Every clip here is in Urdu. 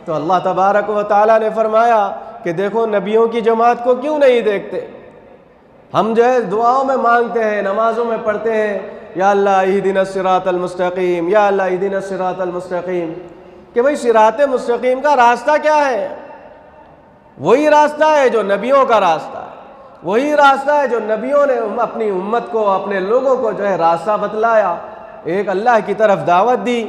تو اللہ تبارک و تعالیٰ نے فرمایا کہ دیکھو نبیوں کی جماعت کو کیوں نہیں دیکھتے؟ ہم جو ہے دعاؤں میں مانگتے ہیں، نمازوں میں پڑھتے ہیں یا اللہ اہدنا الصراط المستقیم، یا اللہ اہدنا الصراط المستقیم، کہ بھئی صراط مستقیم کا راستہ کیا ہے؟ وہی راستہ ہے جو نبیوں کا راستہ ہے، وہی راستہ ہے جو نبیوں نے اپنی امت کو، اپنے لوگوں کو جو ہے راستہ بتلایا، ایک اللہ کی طرف دعوت دی۔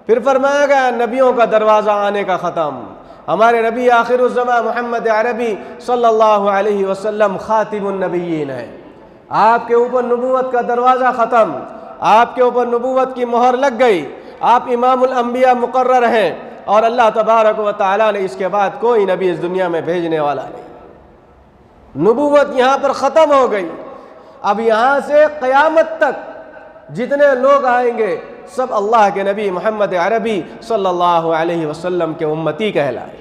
پھر فرمایا گیا نبیوں کا دروازہ آنے کا ختم، ہمارے نبی آخر الزمان محمد عربی صلی اللہ علیہ وسلم خاتم النبیین ہے، آپ کے اوپر نبوت کا دروازہ ختم، آپ کے اوپر نبوت کی مہر لگ گئی، آپ امام الانبیاء مقرر ہیں، اور اللہ تبارک و تعالیٰ نے اس کے بعد کوئی نبی اس دنیا میں بھیجنے والا نہیں، نبوت یہاں پر ختم ہو گئی۔ اب یہاں سے قیامت تک جتنے لوگ آئیں گے سب اللہ کے نبی محمد عربی صلی اللہ علیہ وسلم کے امتی کہلائے۔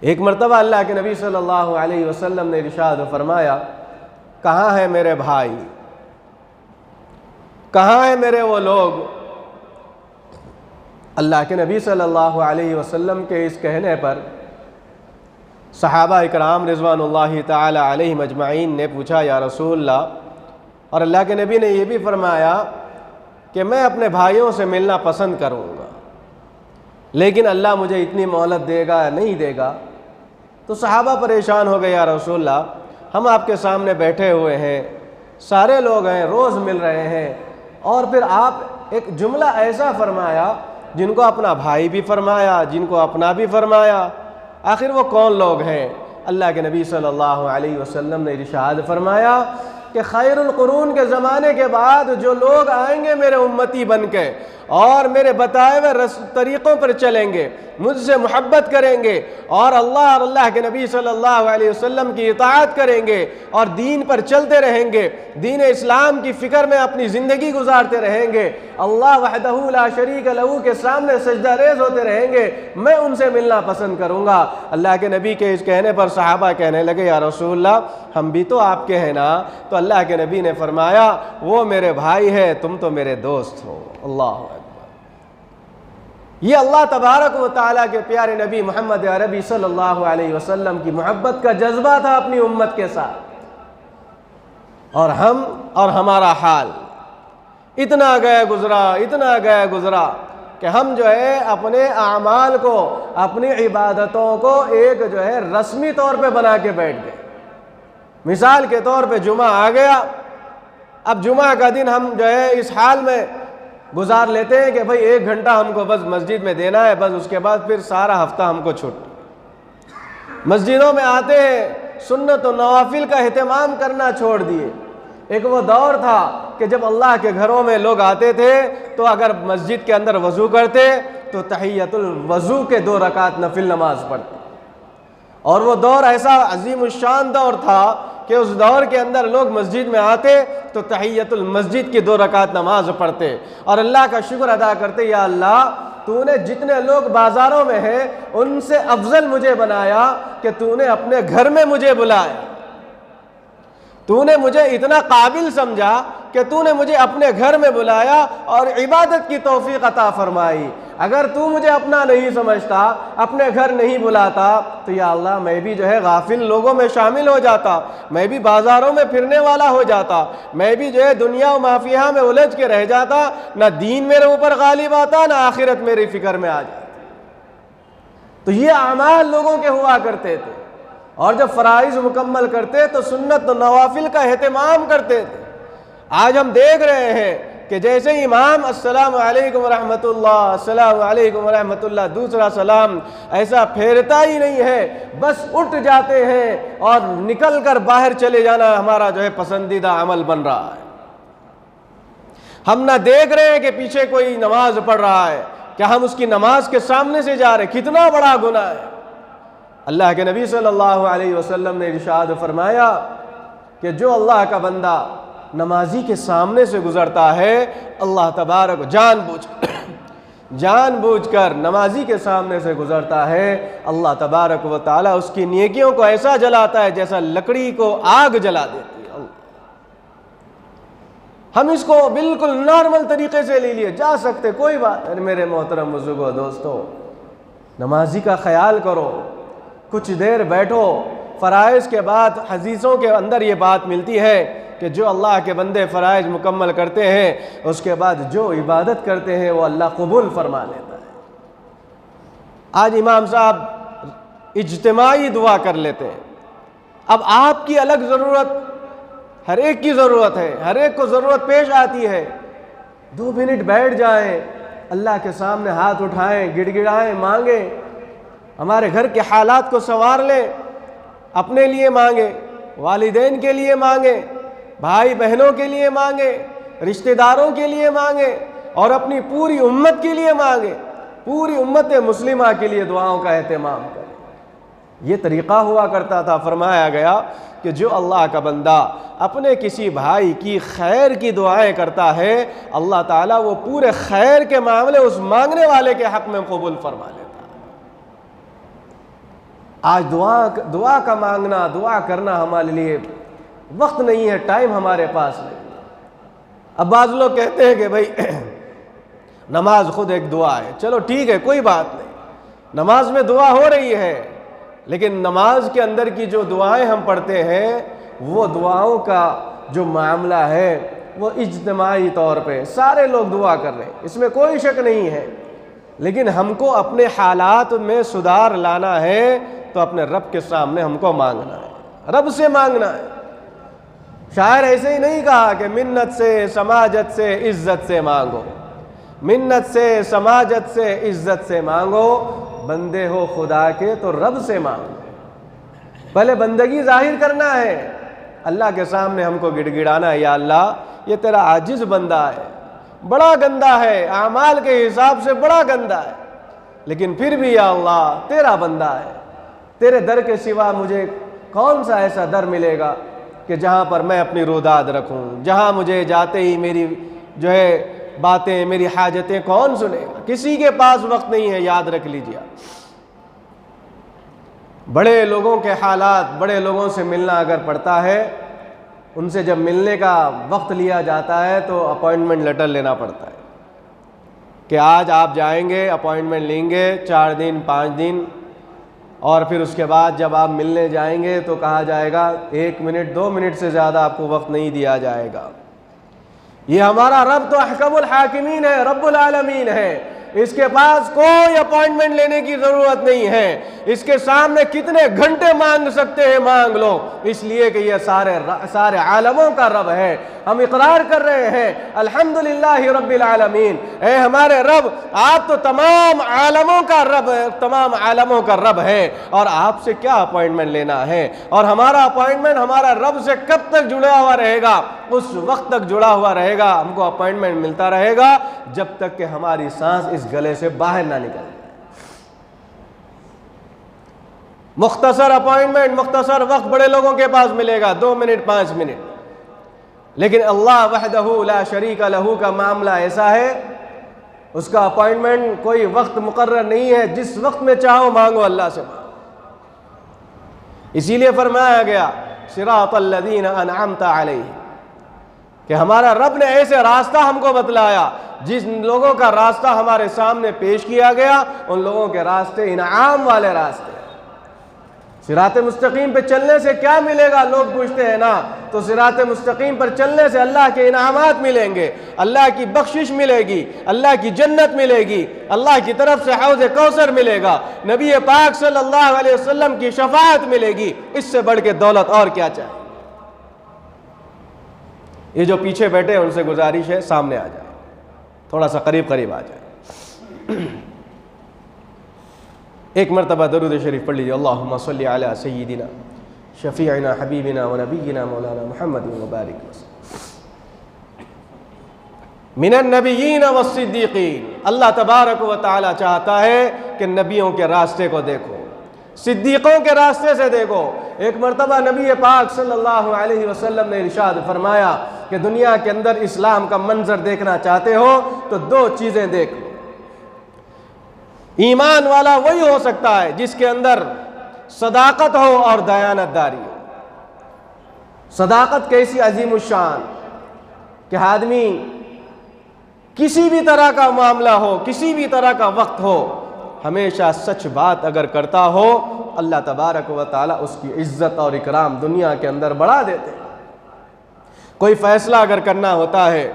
ایک مرتبہ اللہ کے نبی صلی اللہ علیہ وسلم نے ارشاد فرمایا، کہاں ہیں میرے بھائی، کہاں ہیں میرے وہ لوگ؟ اللہ کے نبی صلی اللہ علیہ وسلم کے اس کہنے پر صحابہ اکرام رضوان اللہ تعالی علیہم اجمعین نے پوچھا، یا رسول اللہ، اور اللہ کے نبی نے یہ بھی فرمایا کہ میں اپنے بھائیوں سے ملنا پسند کروں گا، لیکن اللہ مجھے اتنی مہلت دے گا یا نہیں دے گا؟ تو صحابہ پریشان ہو گئے، یا رسول اللہ ہم آپ کے سامنے بیٹھے ہوئے ہیں، سارے لوگ ہیں، روز مل رہے ہیں، اور پھر آپ ایک جملہ ایسا فرمایا جن کو اپنا بھائی بھی فرمایا، جن کو اپنا بھی فرمایا، آخر وہ کون لوگ ہیں؟ اللہ کے نبی صلی اللہ علیہ وسلم نے ارشاد فرمایا کہ خیر القرون کے زمانے کے بعد جو لوگ آئیں گے میرے امتی بن کے اور میرے بتائے ہوئے طریقوں پر چلیں گے، مجھ سے محبت کریں گے اور اللہ کے نبی صلی اللہ علیہ وسلم کی اطاعت کریں گے اور دین پر چلتے رہیں گے، دین اسلام کی فکر میں اپنی زندگی گزارتے رہیں گے، اللہ وحدہ لا شریک لہ کے سامنے سجدہ ریز ہوتے رہیں گے، میں ان سے ملنا پسند کروں گا۔ اللہ کے نبی کے اس کہنے پر صحابہ کہنے لگے، یا رسول اللہ ہم بھی تو آپ کے ہیں نا؟ تو اللہ کے نبی نے فرمایا، وہ میرے بھائی ہے، تم تو میرے دوست ہو۔ اللہ اکبر۔ یہ اللہ تبارک و تعالیٰ کے پیارے نبی محمد عربی صلی اللہ علیہ وسلم کی محبت کا جذبہ تھا اپنی امت کے ساتھ، اور ہم اور ہمارا حال اتنا گیا گزرا کہ ہم جو ہے اپنے اعمال کو، اپنی عبادتوں کو ایک جو ہے رسمی طور پہ بنا کے بیٹھ گئے۔ مثال کے طور پہ جمعہ آ گیا، اب جمعہ کا دن ہم جو ہے اس حال میں گزار لیتے ہیں کہ بھئی 1 گھنٹہ ہم کو بس مسجد میں دینا ہے، بس اس کے بعد پھر سارا ہفتہ ہم کو چھٹ۔ مسجدوں میں آتے ہیں، سنت و نوافل کا اہتمام کرنا چھوڑ دیے۔ ایک وہ دور تھا کہ جب اللہ کے گھروں میں لوگ آتے تھے تو اگر مسجد کے اندر وضو کرتے تو تحیۃ الوضو کے 2 رکعت نفل نماز پڑھتے، اور وہ دور ایسا عظیم الشان دور تھا کہ اس دور کے اندر لوگ مسجد میں آتے تو تحیۃ المسجد کی 2 رکعت نماز پڑھتے اور اللہ کا شکر ادا کرتے، یا اللہ تو نے جتنے لوگ بازاروں میں ہیں ان سے افضل مجھے بنایا کہ تو نے اپنے گھر میں مجھے بلایا، تو نے مجھے اتنا قابل سمجھا کہ تو نے مجھے اپنے گھر میں بلایا اور عبادت کی توفیق عطا فرمائی۔ اگر تو مجھے اپنا نہیں سمجھتا، اپنے گھر نہیں بلاتا، تو یا اللہ میں بھی جو ہے غافل لوگوں میں شامل ہو جاتا، میں بھی بازاروں میں پھرنے والا ہو جاتا، میں بھی جو ہے دنیا و ما فیہا میں الجھ کے رہ جاتا، نہ دین میرے اوپر غالب آتا، نہ آخرت میری فکر میں آ جاتی۔ تو یہ اعمال لوگوں کے ہوا کرتے تھے، اور جب فرائض مکمل کرتے تو سنت و نوافل کا اہتمام کرتے تھے۔ آج ہم دیکھ رہے ہیں کہ جیسے امام السلام علیکم ورحمۃ اللہ، السلام علیکم ورحمۃ اللہ، دوسرا سلام ایسا پھیرتا ہی نہیں ہے، بس اٹھ جاتے ہیں اور نکل کر باہر چلے جانا ہمارا جو ہے پسندیدہ عمل بن رہا ہے۔ ہم نہ دیکھ رہے ہیں کہ پیچھے کوئی نماز پڑھ رہا ہے، کیا ہم اس کی نماز کے سامنے سے جا رہے ہیں؟ کتنا بڑا گناہ ہے۔ اللہ کے نبی صلی اللہ علیہ وسلم نے ارشاد فرمایا کہ جو اللہ کا بندہ نمازی کے سامنے سے گزرتا ہے، اللہ تبارک جان بوجھ کر نمازی کے سامنے سے گزرتا ہے، اللہ تبارک و تعالیٰ اس کی نیکیوں کو ایسا جلاتا ہے جیسا لکڑی کو آگ جلا دیتی ہے۔ ہم اس کو بالکل نارمل طریقے سے لے لیے جا سکتے، کوئی بات نہیں۔ میرے محترم بزرگوں دوستوں، نمازی کا خیال کرو، کچھ دیر بیٹھو۔ فرائض کے بعد حدیثوں کے اندر یہ بات ملتی ہے کہ جو اللہ کے بندے فرائض مکمل کرتے ہیں اس کے بعد جو عبادت کرتے ہیں وہ اللہ قبول فرما لیتا ہے۔ آج امام صاحب اجتماعی دعا کر لیتے ہیں، اب آپ کی الگ ضرورت، ہر ایک کی ضرورت ہے، ہر ایک کو ضرورت پیش آتی ہے۔ 2 منٹ بیٹھ جائیں، اللہ کے سامنے ہاتھ اٹھائیں، گڑ گڑائیں، مانگیں، ہمارے گھر کے حالات کو سنوار لیں، اپنے لیے مانگیں، والدین کے لیے مانگیں، بھائی بہنوں کے لیے مانگیں، رشتہ داروں کے لیے مانگیں، اور اپنی پوری امت کے لیے مانگیں، پوری امت مسلمہ کے لیے دعاؤں کا اہتمام کریں۔ یہ طریقہ ہوا کرتا تھا۔ فرمایا گیا کہ جو اللہ کا بندہ اپنے کسی بھائی کی خیر کی دعائیں کرتا ہے، اللہ تعالیٰ وہ پورے خیر کے معاملے اس مانگنے والے کے حق میں قبول فرما لیتا ہے۔ آج دعا کا مانگنا، دعا کرنا ہمارے لیے وقت نہیں ہے، ٹائم ہمارے پاس نہیں۔ اب بعض لوگ کہتے ہیں کہ بھائی نماز خود ایک دعا ہے، چلو ٹھیک ہے، کوئی بات نہیں، نماز میں دعا ہو رہی ہے، لیکن نماز کے اندر کی جو دعائیں ہم پڑھتے ہیں وہ دعاؤں کا جو معاملہ ہے وہ اجتماعی طور پہ سارے لوگ دعا کر رہے ہیں، اس میں کوئی شک نہیں ہے، لیکن ہم کو اپنے حالات میں سدھار لانا ہے تو اپنے رب کے سامنے ہم کو مانگنا ہے، رب سے مانگنا ہے۔ شاعر ایسے ہی نہیں کہا کہ منت سے سماجت سے عزت سے مانگو، منت سے سماجت سے عزت سے مانگو، بندے ہو خدا کے تو رب سے مانگو۔ پہلے بندگی ظاہر کرنا ہے، اللہ کے سامنے ہم کو گڑ گڑانا ہے، یا اللہ یہ تیرا عاجز بندہ ہے، بڑا گندا ہے، اعمال کے حساب سے بڑا گندا ہے، لیکن پھر بھی یا اللہ تیرا بندہ ہے، تیرے در کے سوا مجھے کون سا ایسا در ملے گا کہ جہاں پر میں اپنی روداد رکھوں، جہاں مجھے جاتے ہی میری جو ہے باتیں، میری حاجتیں کون سنے گا؟ کسی کے پاس وقت نہیں ہے، یاد رکھ لیجیے۔ بڑے لوگوں کے حالات، بڑے لوگوں سے ملنا اگر پڑتا ہے، ان سے جب ملنے کا وقت لیا جاتا ہے تو اپوائنٹمنٹ لیٹر لینا پڑتا ہے کہ آج آپ جائیں گے، اپوائنٹمنٹ لیں گے 4 دن 5 دن، اور پھر اس کے بعد جب آپ ملنے جائیں گے تو کہا جائے گا 1 منٹ 2 منٹ سے زیادہ آپ کو وقت نہیں دیا جائے گا۔ یہ ہمارا رب تو احکم الحاکمین ہے، رب العالمین ہے، اس کے پاس کوئی اپوائنٹمنٹ لینے کی ضرورت نہیں ہے، اس کے سامنے کتنے گھنٹے مانگ سکتے ہیں مانگ لو، اس لیے کہ یہ سارے عالموں کا رب ہے۔ ہم اقرار کر رہے ہیں الحمدللہ رب العالمین، اے ہمارے رب آپ تو تمام عالموں کا رب ہے، تمام عالموں کا رب ہے، اور آپ سے کیا اپوائنٹمنٹ لینا ہے؟ اور ہمارا اپوائنٹمنٹ ہمارا رب سے کب تک جڑا ہوا رہے گا؟ اس وقت تک جڑا ہوا رہے گا، ہم کو اپوائنٹمنٹ ملتا رہے گا جب تک کہ ہماری سانس اس گلے سے باہر نہ نکل۔ مختصر اپوائنٹمنٹ، مختصر وقت بڑے لوگوں کے پاس ملے گا، 2 منٹ 5 منٹ، لیکن اللہ وحدہ لا شریک لہ کا معاملہ ایسا ہے، اس کا اپوائنٹمنٹ کوئی وقت مقرر نہیں ہے، جس وقت میں چاہو مانگو، اللہ سے مانگو۔ اسی لیے فرمایا گیا صراط الذین انعمت علیہم، کہ ہمارا رب نے ایسے راستہ ہم کو بتلایا، جن لوگوں کا راستہ ہمارے سامنے پیش کیا گیا ان لوگوں کے راستے انعام والے راستے۔ صراط مستقیم پہ چلنے سے کیا ملے گا لوگ پوچھتے ہیں نا، تو صراط مستقیم پر چلنے سے اللہ کے انعامات ملیں گے، اللہ کی بخشش ملے گی، اللہ کی جنت ملے گی، اللہ کی طرف سے حوض کوثر ملے گا، نبی پاک صلی اللہ علیہ وسلم کی شفاعت ملے گی، اس سے بڑھ کے دولت اور کیا چاہیے؟ یہ جو پیچھے بیٹھے ان سے گزارش ہے سامنے آ جائے، تھوڑا سا قریب آ جائے، ایک مرتبہ درود شریف پڑھ لیجیے، اللہم صلی علی سیدنا شفیعنا حبیبنا و نبینا مولانا محمد مبارک وسلم۔ من النبیین والصدیقین، اللہ تبارک و تعالی چاہتا ہے کہ نبیوں کے راستے کو دیکھو، صدیقوں کے راستے سے دیکھو۔ ایک مرتبہ نبی پاک صلی اللہ علیہ وسلم نے ارشاد فرمایا کہ دنیا کے اندر اسلام کا منظر دیکھنا چاہتے ہو تو 2 چیزیں دیکھ لو۔ ایمان والا وہی ہو سکتا ہے جس کے اندر صداقت ہو اور دیانت داری ہو۔ صداقت کیسی عظیم الشان کہ آدمی کسی بھی طرح کا معاملہ ہو، کسی بھی طرح کا وقت ہو، ہمیشہ سچ بات اگر کرتا ہو اللہ تبارک و تعالیٰ اس کی عزت اور اکرام دنیا کے اندر بڑھا دیتے ہیں۔ کوئی فیصلہ اگر کرنا ہوتا ہے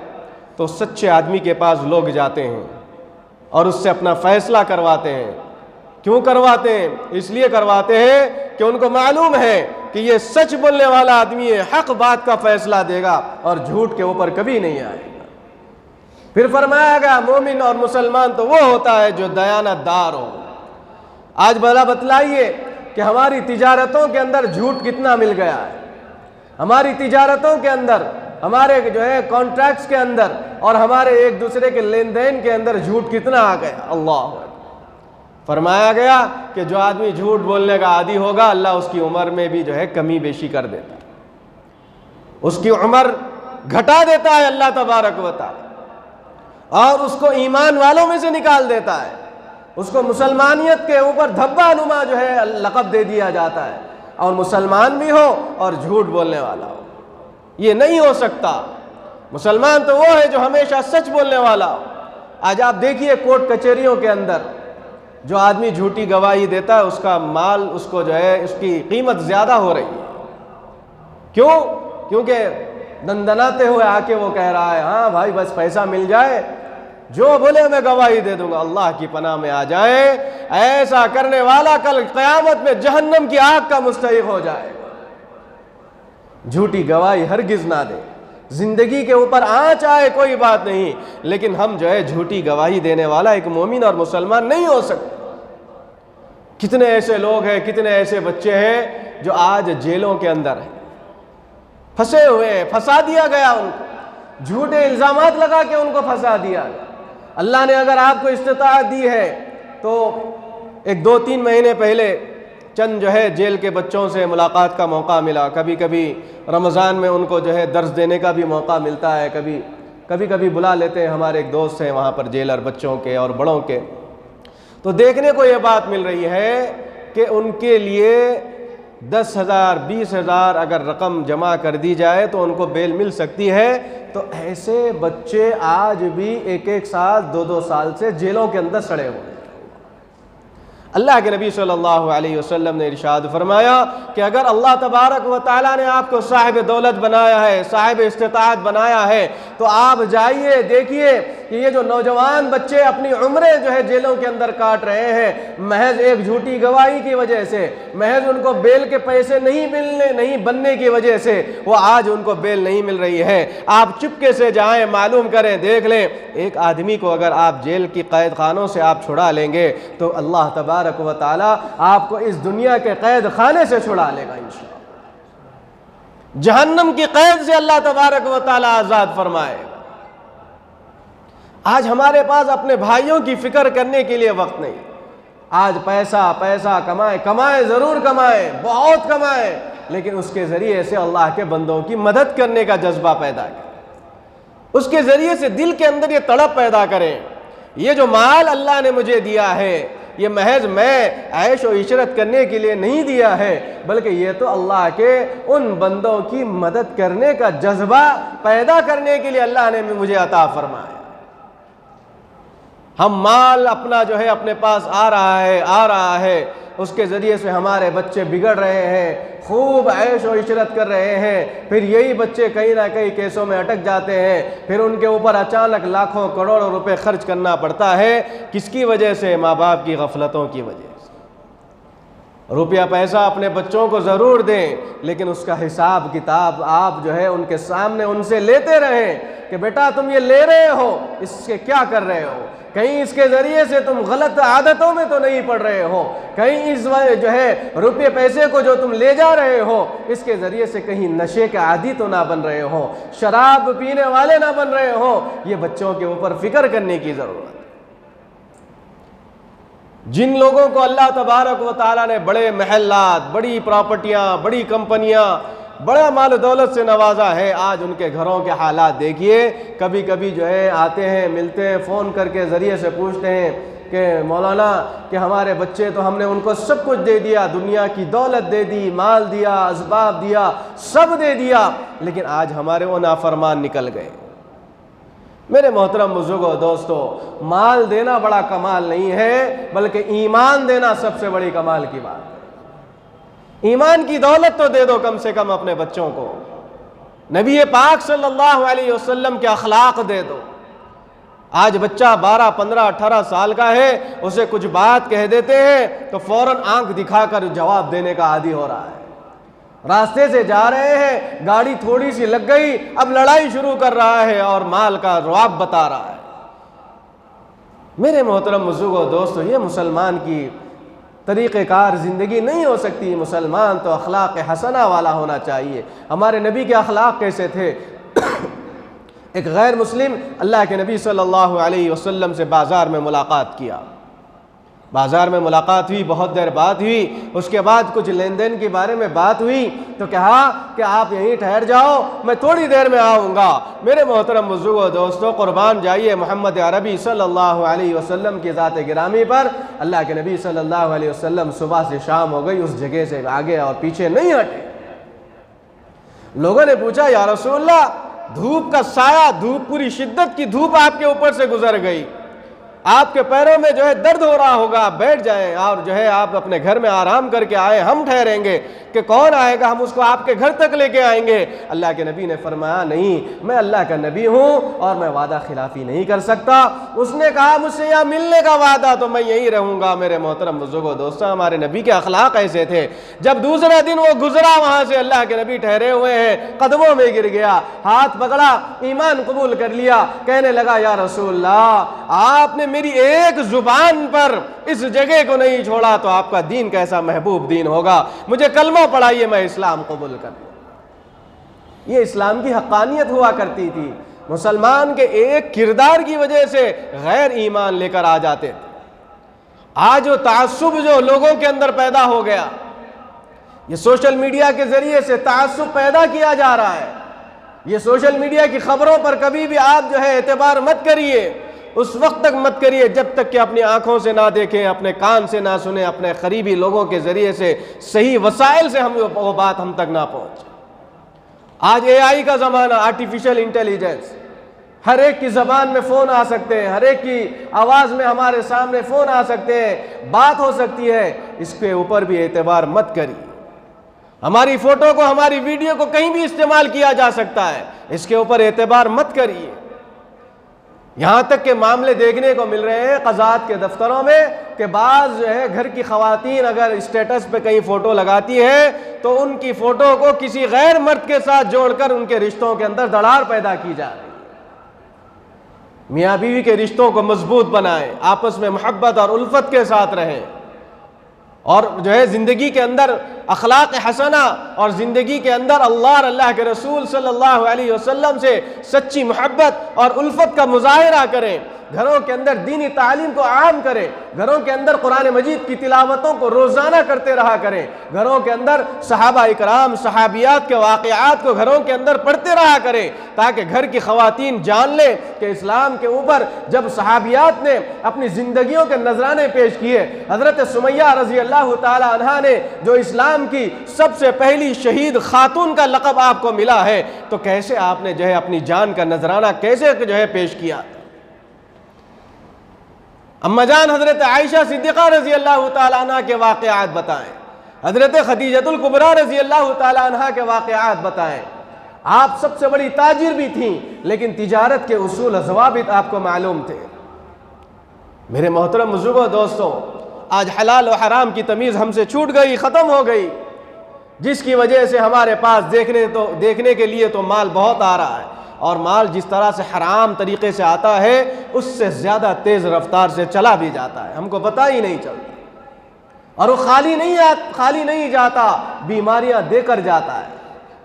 تو سچے آدمی کے پاس لوگ جاتے ہیں اور اس سے اپنا فیصلہ کرواتے ہیں۔ کیوں کرواتے ہیں؟ اس لیے کرواتے ہیں کہ ان کو معلوم ہے کہ یہ سچ بولنے والا آدمی ہے، حق بات کا فیصلہ دے گا اور جھوٹ کے اوپر کبھی نہیں آئے گا۔ پھر فرمایا گیا مومن اور مسلمان تو وہ ہوتا ہے جو دیانت دار ہو۔ آج بھلا بتلائیے کہ ہماری تجارتوں کے اندر جھوٹ کتنا مل گیا ہے، ہماری تجارتوں کے اندر، ہمارے کانٹریکٹس کے اندر اور ہمارے ایک دوسرے کے لین دین کے اندر جھوٹ کتنا آ گیا۔ اللہ فرمایا گیا کہ جو آدمی جھوٹ بولنے کا عادی ہوگا اللہ اس کی عمر میں بھی کمی بیشی کر دیتا ہے، اس کی عمر گھٹا دیتا ہے اللہ تبارک و تعالی، اور اس کو ایمان والوں میں سے نکال دیتا ہے، اس کو مسلمانیت کے اوپر دھبا نما لقب دے دیا جاتا ہے، اور مسلمان بھی ہو اور جھوٹ بولنے والا ہو۔ یہ نہیں ہو سکتا۔ مسلمان تو وہ ہے جو ہمیشہ سچ بولنے والا ہو۔ آج آپ دیکھیے کورٹ کچہریوں کے اندر جو آدمی جھوٹی گواہی دیتا ہے اس کا مال اس کو اس کی قیمت زیادہ ہو رہی ہے۔ کیوں؟ کیونکہ دندناتے ہوئے آ کے وہ کہہ رہا ہے ہاں بھائی بس پیسہ مل جائے، جو بولے میں گواہی دے دوں گا۔ اللہ کی پناہ میں آ جائے، ایسا کرنے والا کل قیامت میں جہنم کی آگ کا مستحق ہو جائے گا۔ جھوٹی گواہی ہرگز نہ دے۔ زندگی کے اوپر آنچ آئے کوئی بات نہیں، لیکن ہم جھوٹی گواہی دینے والا ایک مومن اور مسلمان نہیں ہو سکتا۔ کتنے ایسے لوگ ہیں، کتنے ایسے بچے ہیں جو آج جیلوں کے اندر ہیں، پھنسے ہوئے ہیں، پھنسا دیا گیا ان کو، جھوٹے الزامات لگا کے ان کو پھنسا دیا گیا۔ اللہ نے اگر آپ کو استطاعت دی ہے تو ایک 2-3 مہینے پہلے چند جیل کے بچوں سے ملاقات کا موقع ملا۔ کبھی کبھی رمضان میں ان کو درس دینے کا بھی موقع ملتا ہے، کبھی بلا لیتے ہیں۔ ہمارے ایک دوست ہیں وہاں پر جیلر، بچوں کے اور بڑوں کے، تو دیکھنے کو یہ بات مل رہی ہے کہ ان کے لیے 10,000 20,000 اگر رقم جمع کر دی جائے تو ان کو بیل مل سکتی ہے۔ تو ایسے بچے آج بھی 1-1 سال 2-2 سال سے جیلوں کے اندر سڑے ہوئے ہیں۔ اللہ کے نبی صلی اللہ علیہ وسلم نے ارشاد فرمایا کہ اگر اللہ تبارک و تعالیٰ نے آپ کو صاحب دولت بنایا ہے، صاحب استطاعت بنایا ہے، تو آپ جائیے دیکھیے کہ یہ جو نوجوان بچے اپنی عمریں جیلوں کے اندر کاٹ رہے ہیں محض ایک جھوٹی گواہی کی وجہ سے، محض ان کو بیل کے پیسے نہیں بننے کی وجہ سے وہ آج ان کو بیل نہیں مل رہی ہے۔ آپ چپکے سے جائیں، معلوم کریں، دیکھ لیں۔ ایک آدمی کو اگر آپ جیل کی قید خانوں سے آپ چھڑا لیں گے تو اللہ تبارک و تعالی آپ کو اس دنیا کے قید خانے سے چھڑا لے گا انشاءاللہ۔ جہنم کی قید سے اللہ تبارک و تعالی آزاد فرمائے گا۔ آج ہمارے پاس اپنے بھائیوں کی فکر کرنے کے لیے وقت نہیں۔ آج پیسہ کمائیں ضرور کمائیں، بہت کمائیں، لیکن اس کے ذریعے سے اللہ کے بندوں کی مدد کرنے کا جذبہ پیدا کریں، اس کے ذریعے سے دل کے اندر یہ تڑپ پیدا کریں۔ یہ جو مال اللہ نے مجھے دیا ہے یہ محض میں عیش و عشرت کرنے کے لیے نہیں دیا ہے، بلکہ یہ تو اللہ کے ان بندوں کی مدد کرنے کا جذبہ پیدا کرنے کے لیے اللہ نے مجھے عطا فرمایا۔ ہم مال اپنا اپنے پاس آ رہا ہے، اس کے ذریعے سے ہمارے بچے بگڑ رہے ہیں، خوب عیش و عشرت کر رہے ہیں، پھر یہی بچے کہیں نہ کہیں کیسوں میں اٹک جاتے ہیں، پھر ان کے اوپر اچانک لاکھوں کروڑوں روپے خرچ کرنا پڑتا ہے۔ کس کی وجہ سے؟ ماں باپ کی غفلتوں کی وجہ سے۔ روپیہ پیسہ اپنے بچوں کو ضرور دیں، لیکن اس کا حساب کتاب آپ ان کے سامنے ان سے لیتے رہیں کہ بیٹا تم یہ لے رہے ہو، اس کے کیا کر رہے ہو؟ کہیں اس کے ذریعے سے تم غلط عادتوں میں تو نہیں پڑ رہے ہو، کہیں اس روپے پیسے کو جو تم لے جا رہے ہو اس کے ذریعے سے کہیں نشے کے عادی تو نہ بن رہے ہو، شراب پینے والے نہ بن رہے ہو۔ یہ بچوں کے اوپر فکر کرنے کی ضرورت ہے۔ جن لوگوں کو اللہ تبارک و تعالیٰ نے بڑے محلات، بڑی پراپرٹیاں، بڑی کمپنیاں، بڑا مال و دولت سے نوازا ہے، آج ان کے گھروں کے حالات دیکھیے۔ کبھی کبھی آتے ہیں، ملتے ہیں، فون کر کے ذریعے سے پوچھتے ہیں کہ مولانا کہ ہمارے بچے تو ہم نے ان کو سب کچھ دے دیا، دنیا کی دولت دے دی، مال دیا، اسباب دیا، سب دے دیا، لیکن آج ہمارے وہ نافرمان نکل گئے۔ میرے محترم بزرگوں دوستو، مال دینا بڑا کمال نہیں ہے، بلکہ ایمان دینا سب سے بڑی کمال کی بات ہے۔ ایمان کی دولت تو دے دو کم سے کم اپنے بچوں کو، نبی پاک صلی اللہ علیہ وسلم کے اخلاق دے دو۔ آج بچہ 12 15 18 سال کا ہے، اسے کچھ بات کہہ دیتے ہیں تو فوراً آنکھ دکھا کر جواب دینے کا عادی ہو رہا ہے۔ راستے سے جا رہے ہیں، گاڑی تھوڑی سی لگ گئی، اب لڑائی شروع کر رہا ہے اور مال کا رواب بتا رہا ہے۔ میرے محترم بزرگوں دوستو، یہ مسلمان کی طریقہ کار زندگی نہیں ہو سکتی۔ مسلمان تو اخلاق حسنہ والا ہونا چاہیے۔ ہمارے نبی کے اخلاق کیسے تھے؟ ایک غیر مسلم اللہ کے نبی صلی اللہ علیہ وسلم سے بازار میں ملاقات کیا۔ بازار میں ملاقات ہوئی، بہت دیر بات ہوئی، اس کے بعد کچھ لین دین کے بارے میں بات ہوئی تو کہا کہ آپ یہیں ٹھہر جاؤ، میں تھوڑی دیر میں آؤں گا۔ میرے محترم بزرگوں دوستو، قربان جائیے محمد عربی صلی اللہ علیہ وسلم کی ذات گرامی پر، اللہ کے نبی صلی اللہ علیہ وسلم صبح سے شام ہو گئی، اس جگہ سے آگے اور پیچھے نہیں ہٹے۔ لوگوں نے پوچھا یا رسول اللہ، دھوپ کا سایہ، دھوپ پوری شدت کی دھوپ آپ کے اوپر سے گزر گئی، آپ کے پیروں میں درد ہو رہا ہوگا، بیٹھ جائیں اور آپ اپنے گھر میں آرام کر کے آئے، ہم ٹھہریں گے۔ کہ کون آئے گا؟ ہم اس کو آپ کے گھر تک لے کے آئیں گے۔ اللہ کے نبی نے فرمایا نہیں، میں اللہ کا نبی ہوں اور میں وعدہ خلافی نہیں کر سکتا۔ اس نے کہا مجھ سے یہاں ملنے کا وعدہ تو میں یہیں رہوں گا۔ میرے محترم بزرگوں دوستوں، ہمارے نبی کے اخلاق ایسے تھے۔ جب دوسرے دن وہ گزرا وہاں سے، اللہ کے نبی ٹھہرے ہوئے ہیں، قدموں میں گر گیا، ہاتھ پکڑا، ایمان قبول کر لیا، کہنے لگا یا رسول اللہ، آپ نے میری ایک زبان پر اس جگہ کو نہیں چھوڑا تو آپ کا دین کیسا محبوب دین ہوگا، مجھے کلمہ پڑھائیے، میں اسلام قبول کر لوں۔ یہ اسلام کی حقانیت ہوا کرتی تھی۔ مسلمان کے ایک کردار کی وجہ سے غیر ایمان لے کر آ جاتے تھے۔ آج وہ تعصب جو لوگوں کے اندر پیدا ہو گیا، یہ سوشل میڈیا کے ذریعے سے تعصب پیدا کیا جا رہا ہے۔ یہ سوشل میڈیا کی خبروں پر کبھی بھی آپ اعتبار مت کریے، اس وقت تک مت کریے جب تک کہ اپنی آنکھوں سے نہ دیکھیں، اپنے کان سے نہ سنیں، اپنے قریبی لوگوں کے ذریعے سے صحیح وسائل سے وہ بات ہم تک نہ پہنچے۔ آج AI کا زمانہ، آرٹیفیشل انٹیلیجنس، ہر ایک کی زبان میں فون آ سکتے ہیں، ہر ایک کی آواز میں ہمارے سامنے فون آ سکتے ہیں، بات ہو سکتی ہے، اس کے اوپر بھی اعتبار مت کریے۔ ہماری فوٹو کو، ہماری ویڈیو کو کہیں بھی استعمال کیا جا سکتا ہے، اس کے اوپر اعتبار مت کریے۔ یہاں تک کہ معاملے دیکھنے کو مل رہے ہیں قضات کے دفتروں میں کہ بعض گھر کی خواتین اگر اسٹیٹس پہ کہیں فوٹو لگاتی ہے تو ان کی فوٹو کو کسی غیر مرد کے ساتھ جوڑ کر ان کے رشتوں کے اندر دراڑ پیدا کی جا رہی ہے۔ میاں بیوی کے رشتوں کو مضبوط بنائیں، آپس میں محبت اور الفت کے ساتھ رہیں، اور زندگی کے اندر اخلاق حسنہ اور زندگی کے اندر اللہ اور اللہ کے رسول صلی اللہ علیہ وسلم سے سچی محبت اور الفت کا مظاہرہ کریں۔ گھروں کے اندر دینی تعلیم کو عام کریں، گھروں کے اندر قرآن مجید کی تلاوتوں کو روزانہ کرتے رہا کریں، گھروں کے اندر صحابہ اکرام صحابیات کے واقعات کو گھروں کے اندر پڑھتے رہا کریں، تاکہ گھر کی خواتین جان لیں کہ اسلام کے اوپر جب صحابیات نے اپنی زندگیوں کے نذرانے پیش کیے، حضرت سمیہ رضی اللہ تعالی عنہا نے جو اسلام کی سب سے پہلی شہید خاتون کا لقب آپ کو ملا ہے، تو کیسے آپ نے اپنی جان کا نذرانہ کیسے پیش کیا۔ اما جان حضرت عائشہ صدیقہ رضی اللہ تعالیٰ عنہ کے واقعات بتائیں، حضرت خدیجہ الکبریٰ رضی اللہ تعالیٰ عنہ کے واقعات بتائیں۔ آپ سب سے بڑی تاجر بھی تھیں، لیکن تجارت کے اصول و ضوابط آپ کو معلوم تھے۔ میرے محترم بزرگوں دوستوں، آج حلال و حرام کی تمیز ہم سے چھوٹ گئی، ختم ہو گئی، جس کی وجہ سے ہمارے پاس دیکھنے کے لیے تو مال بہت آ رہا ہے، اور مال جس طرح سے حرام طریقے سے آتا ہے اس سے زیادہ تیز رفتار سے چلا بھی جاتا ہے، ہم کو پتہ ہی نہیں چلتا، اور وہ خالی نہیں جاتا، بیماریاں دے کر جاتا ہے،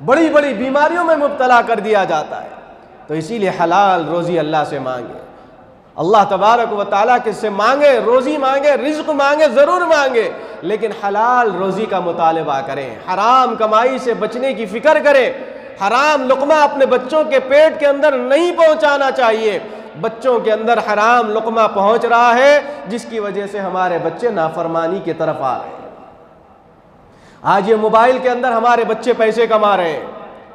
بڑی بڑی بیماریوں میں مبتلا کر دیا جاتا ہے۔ تو اسی لیے حلال روزی اللہ سے مانگے، اللہ تبارک و تعالیٰ کس سے مانگے، روزی مانگے، رزق مانگے، ضرور مانگے، لیکن حلال روزی کا مطالبہ کریں، حرام کمائی سے بچنے کی فکر کریں۔ حرام لقمہ اپنے بچوں کے پیٹ کے اندر نہیں پہنچانا چاہیے۔ بچوں کے اندر حرام لقمہ پہنچ رہا ہے، جس کی وجہ سے ہمارے بچے نافرمانی کی طرف آ رہے ہیں۔ آج یہ موبائل کے اندر ہمارے بچے پیسے کما رہے ہیں،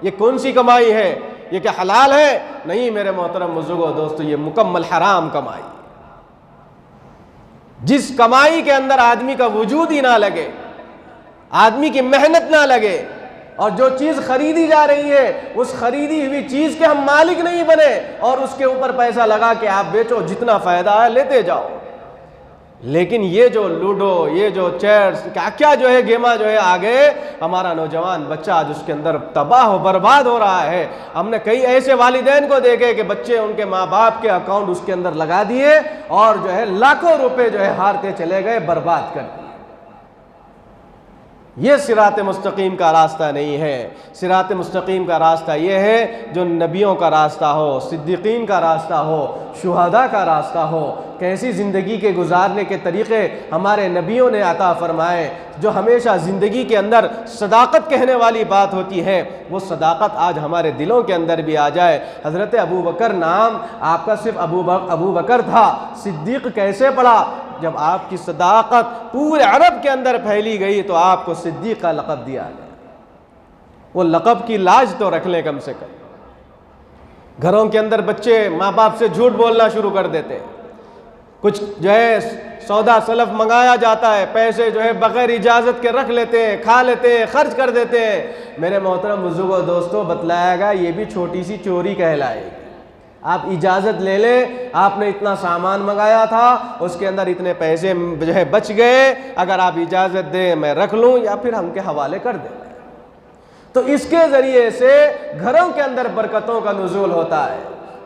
یہ کون سی کمائی ہے؟ یہ کیا حلال ہے؟ نہیں میرے محترم بزرگوں دوستو، یہ مکمل حرام کمائی، جس کمائی کے اندر آدمی کا وجود ہی نہ لگے، آدمی کی محنت نہ لگے، اور جو چیز خریدی جا رہی ہے اس خریدی ہوئی چیز کے ہم مالک نہیں بنے اور اس کے اوپر پیسہ لگا کے آپ بیچو، جتنا فائدہ ہے لیتے جاؤ۔ لیکن یہ جو لوڈو، یہ جو چیرز، کیا جو ہے گیما جو ہے آگے، ہمارا نوجوان بچہ آج اس کے اندر تباہ و برباد ہو رہا ہے۔ ہم نے کئی ایسے والدین کو دیکھے کہ بچے ان کے ماں باپ کے اکاؤنٹ اس کے اندر لگا دیے اور جو ہے لاکھوں روپے جو ہے ہارتے چلے گئے، برباد کر دیے۔ یہ صراط مستقیم کا راستہ نہیں ہے۔ صراط مستقیم کا راستہ یہ ہے جو نبیوں کا راستہ ہو، صدیقین کا راستہ ہو، شہداء کا راستہ ہو، کیسی زندگی کے گزارنے کے طریقے ہمارے نبیوں نے عطا فرمائے، جو ہمیشہ زندگی کے اندر صداقت کہنے والی بات ہوتی ہے، وہ صداقت آج ہمارے دلوں کے اندر بھی آ جائے۔ حضرت ابو بکر نام آپ کا صرف ابو بکر تھا، صدیق کیسے پڑا؟ جب آپ کی صداقت پورے عرب کے اندر پھیلی گئی تو آپ کو صدیق کا لقب دیا گیا۔ وہ لقب کی لاج تو رکھ لیں کم سے کم۔ گھروں کے اندر بچے ماں باپ سے جھوٹ بولنا شروع کر دیتے ہیں، کچھ جو ہے سودا سلف منگایا جاتا ہے، پیسے جو ہے بغیر اجازت کے رکھ لیتے ہیں، کھا لیتے ہیں، خرچ کر دیتے ہیں۔ میرے محترم بزرگوں دوستوں، بتلایا گا یہ بھی چھوٹی سی چوری کہلائے گی۔ آپ اجازت لے لیں، آپ نے اتنا سامان منگایا تھا، اس کے اندر اتنے پیسے جو ہے بچ گئے، اگر آپ اجازت دیں میں رکھ لوں یا پھر ہم کے حوالے کر دیں۔ تو اس کے ذریعے سے گھروں کے اندر برکتوں کا نزول ہوتا ہے،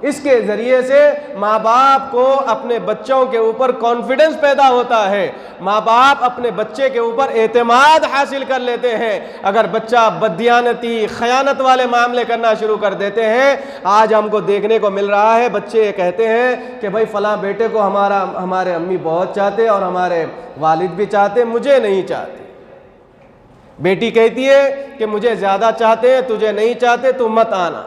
اس کے ذریعے سے ماں باپ کو اپنے بچوں کے اوپر کانفیڈنس پیدا ہوتا ہے، ماں باپ اپنے بچے کے اوپر اعتماد حاصل کر لیتے ہیں۔ اگر بچہ بددیانتی، خیانت والے معاملے کرنا شروع کر دیتے ہیں، آج ہم کو دیکھنے کو مل رہا ہے، بچے کہتے ہیں کہ بھائی فلاں بیٹے کو ہمارے امی بہت چاہتے اور ہمارے والد بھی چاہتے، مجھے نہیں چاہتے۔ بیٹی کہتی ہے کہ مجھے زیادہ چاہتے ہیں، تجھے نہیں چاہتے، تو مت آنا۔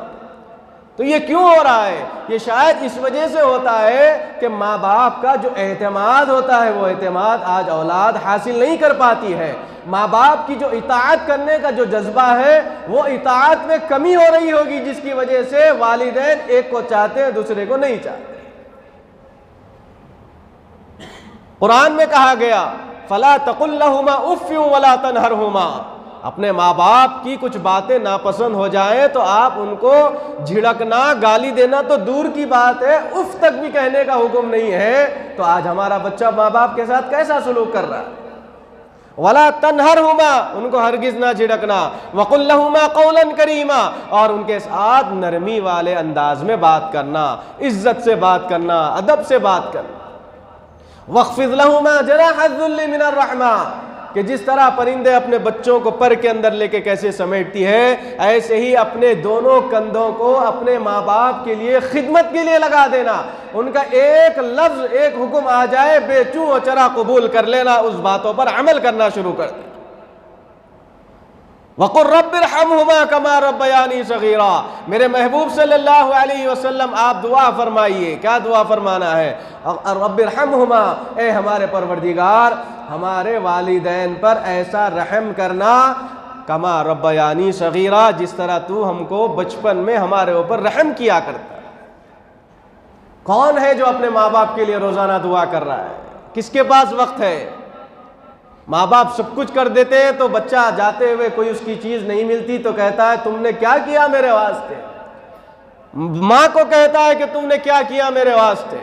تو یہ کیوں ہو رہا ہے؟ یہ شاید اس وجہ سے ہوتا ہے کہ ماں باپ کا جو اعتماد ہوتا ہے وہ اعتماد آج اولاد حاصل نہیں کر پاتی ہے۔ ماں باپ کی جو اطاعت کرنے کا جو جذبہ ہے وہ اطاعت میں کمی ہو رہی ہوگی، جس کی وجہ سے والدین ایک کو چاہتے ہیں دوسرے کو نہیں چاہتے۔ قرآن میں کہا گیا فَلَا تَقُلْ لَهُمَا اُفٍّ وَلَا تَنْهَرْهُمَا، اپنے ماں باپ کی کچھ باتیں ناپسند ہو جائیں تو آپ ان کو جھڑکنا، گالی دینا تو دور کی بات ہے، اف تک بھی کہنے کا حکم نہیں ہے۔ تو آج ہمارا بچہ ماں باپ کے ساتھ کیسا سلوک کر رہا ہے؟ وَلَا تَنْهَرْهُمَا، ان کو ہرگز نہ جھڑکنا، وَقُلْ لَهُمَا قَوْلًا كَرِيمًا، اور ان کے ساتھ نرمی والے انداز میں بات کرنا، عزت سے بات کرنا، ادب سے بات کرنا۔ وَاخْفِضْ لَهُمَا جَنَاحَ الذُّلِّ مِنَ الرَّحْمَةِ، کہ جس طرح پرندے اپنے بچوں کو پر کے اندر لے کے کیسے سمیٹتی ہے، ایسے ہی اپنے دونوں کندھوں کو اپنے ماں باپ کے لیے خدمت کے لیے لگا دینا۔ ان کا ایک لفظ، ایک حکم آ جائے، بے چوں و چرا قبول کر لینا، اس باتوں پر عمل کرنا شروع کر دینا۔ وَقُلْ رَبِّ ارْحَمْهُمَا كَمَا رَبَّيَانِي صَغِيرًا، میرے محبوب صلی اللہ علیہ وسلم آپ دعا فرمائیے۔ کیا دعا فرمانا ہے؟ رَبِّ ارْحَمْهُمَا، اے ہمارے پروردگار ہمارے والدین پر ایسا رحم کرنا، کما ربیانی صغیرہ، جس طرح تو ہم کو بچپن میں ہمارے اوپر رحم کیا کرتا۔ کون ہے جو اپنے ماں باپ کے لیے روزانہ دعا کر رہا ہے؟ کس کے پاس وقت ہے؟ ماں باپ سب کچھ کر دیتے ہیں تو بچہ جاتے ہوئے کوئی اس کی چیز نہیں ملتی تو کہتا ہے تم نے کیا کیا میرے واسطے؟ ماں کو کہتا ہے کہ تم نے کیا کیا میرے واسطے؟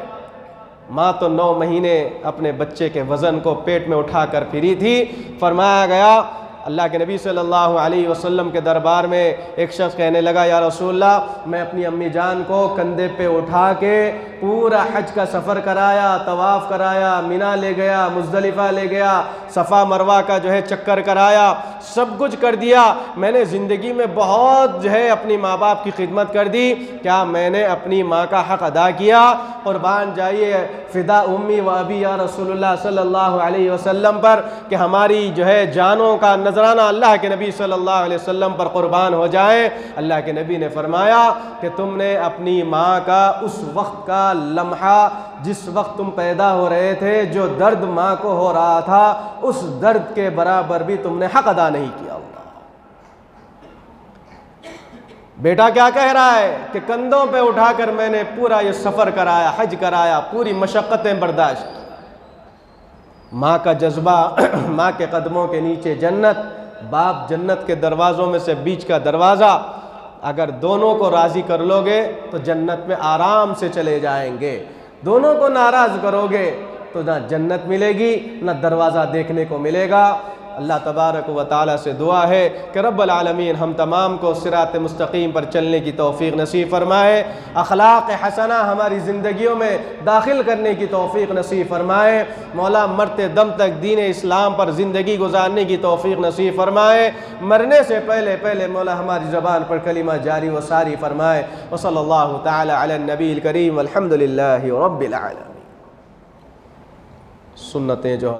ماں تو 9 مہینے اپنے بچے کے وزن کو پیٹ میں اٹھا کر پھری تھی۔ فرمایا گیا، اللہ کے نبی صلی اللہ علیہ وسلم کے دربار میں ایک شخص کہنے لگا، یا رسول اللہ، میں اپنی امی جان کو کندھے پہ اٹھا کے پورا حج کا سفر کرایا، طواف کرایا، مینا لے گیا، مزدلفہ لے گیا، صفا مروہ کا جو ہے چکر کرایا، سب کچھ کر دیا، میں نے زندگی میں بہت جو ہے اپنی ماں باپ کی خدمت کر دی، کیا میں نے اپنی ماں کا حق ادا کیا؟ قربان جائیے فدا امی و ابی یا رسول اللہ صلی اللہ علیہ وسلم پر کہ ہماری جو ہے جانوں کا نذرانہ اللہ کے نبی صلی اللہ علیہ وسلم پر قربان ہو جائیں۔ اللہ کے نبی نے فرمایا کہ تم نے اپنی ماں کا اس وقت کا لمحہ، جس وقت تم پیدا ہو رہے تھے، جو درد ماں کو ہو رہا تھا، اس درد کے برابر بھی تم نے حق ادا نہیں کیا۔ اللہ بیٹا کیا کہہ رہا ہے کہ کندھوں پہ اٹھا کر میں نے پورا یہ سفر کرایا، حج کرایا، پوری مشقتیں برداشت کی۔ ماں کا جذبہ، ماں کے قدموں کے نیچے جنت، باپ جنت کے دروازوں میں سے بیچ کا دروازہ، اگر دونوں کو راضی کر لو گے تو جنت میں آرام سے چلے جائیں گے، دونوں کو ناراض کرو گے تو نہ جنت ملے گی نہ دروازہ دیکھنے کو ملے گا۔ اللہ تبارک و تعالیٰ سے دعا ہے کہ رب العالمین ہم تمام کو صراط مستقیم پر چلنے کی توفیق نصیب فرمائے، اخلاق حسنہ ہماری زندگیوں میں داخل کرنے کی توفیق نصیب فرمائے، مولا مرتے دم تک دین اسلام پر زندگی گزارنے کی توفیق نصیب فرمائے، مرنے سے پہلے پہلے مولا ہماری زبان پر کلمہ جاری و ساری فرمائے۔ وصلی اللہ تعالی علی النبی الکریم والحمد للہ رب العالمین۔ سنتیں جو